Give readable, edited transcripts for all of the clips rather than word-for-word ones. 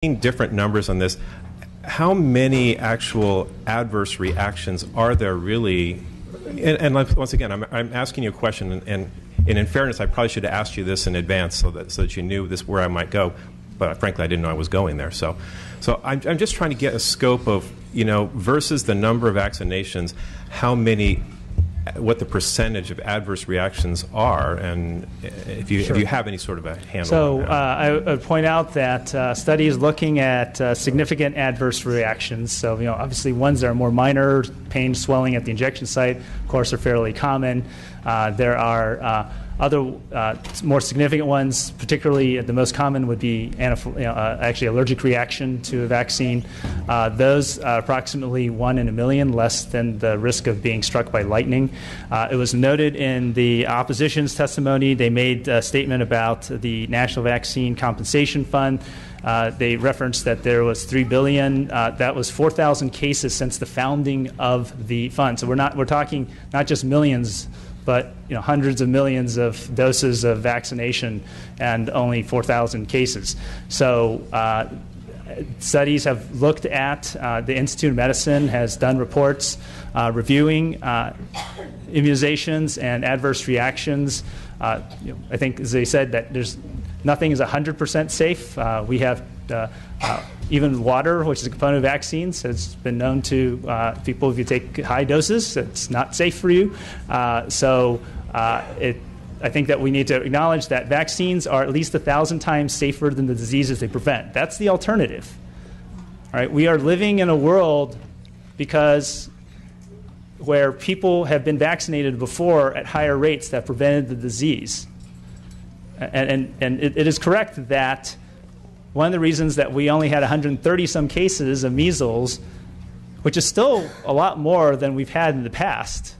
different numbers on this. How many actual adverse reactions are there really? And once again, I'm asking you a question, and in fairness, I probably should have asked you this in advance so that you knew this where I might go. But frankly, I didn't know I was going there. So I'm just trying to get a scope of, versus the number of vaccinations, what the percentage of adverse reactions are, and if you have any sort of a handle on that. I would point out that studies looking at significant adverse reactions, so obviously ones that are more minor, pain, swelling at the injection site, of course, are fairly common. There are other more significant ones, particularly the most common would be actually allergic reaction to a vaccine. Those are approximately 1 in a million, less than the risk of being struck by lightning. It was noted in the opposition's testimony. They made a statement about the National Vaccine Compensation Fund. They referenced that there was $3 billion. That was 4,000 cases since the founding of the fund. So we're talking not just millions, but hundreds of millions of doses of vaccination and only 4,000 cases. So studies have looked at, the Institute of Medicine has done reports reviewing immunizations and adverse reactions. I think, as they said, that nothing is 100% safe. We have even water, which is a component of vaccines, has been known to people, if you take high doses, it's not safe for you. I think that we need to acknowledge that vaccines are at least 1,000 times safer than the diseases they prevent. That's the alternative. All right? We are living in a world where people have been vaccinated before at higher rates that prevented the disease. And it is correct that one of the reasons that we only had 130-some cases of measles, which is still a lot more than we've had in the past,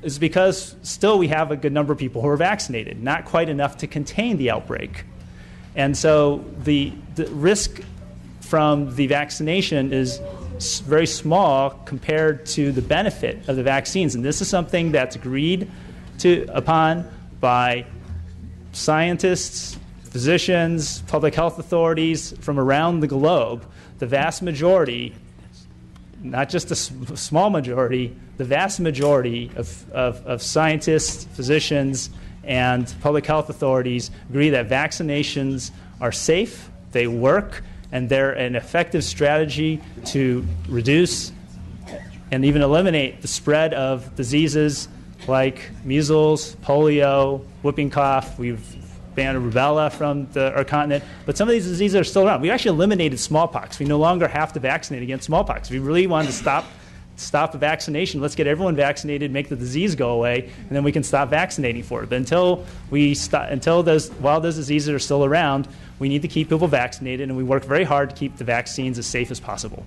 is because still we have a good number of people who are vaccinated, not quite enough to contain the outbreak. And so the risk from the vaccination is very small compared to the benefit of the vaccines. And this is something that's agreed upon by scientists, physicians, public health authorities from around the globe. The vast majority, not just a small majority, the vast majority of scientists, physicians, and public health authorities agree that vaccinations are safe, they work, and they're an effective strategy to reduce and even eliminate the spread of diseases like measles, polio, whooping cough. We've banned rubella from our continent, but some of these diseases are still around. We actually eliminated smallpox. We no longer have to vaccinate against smallpox. We really wanted to stop the vaccination. Let's get everyone vaccinated, make the disease go away, and then we can stop vaccinating for it. But while those diseases are still around, we need to keep people vaccinated, and we work very hard to keep the vaccines as safe as possible.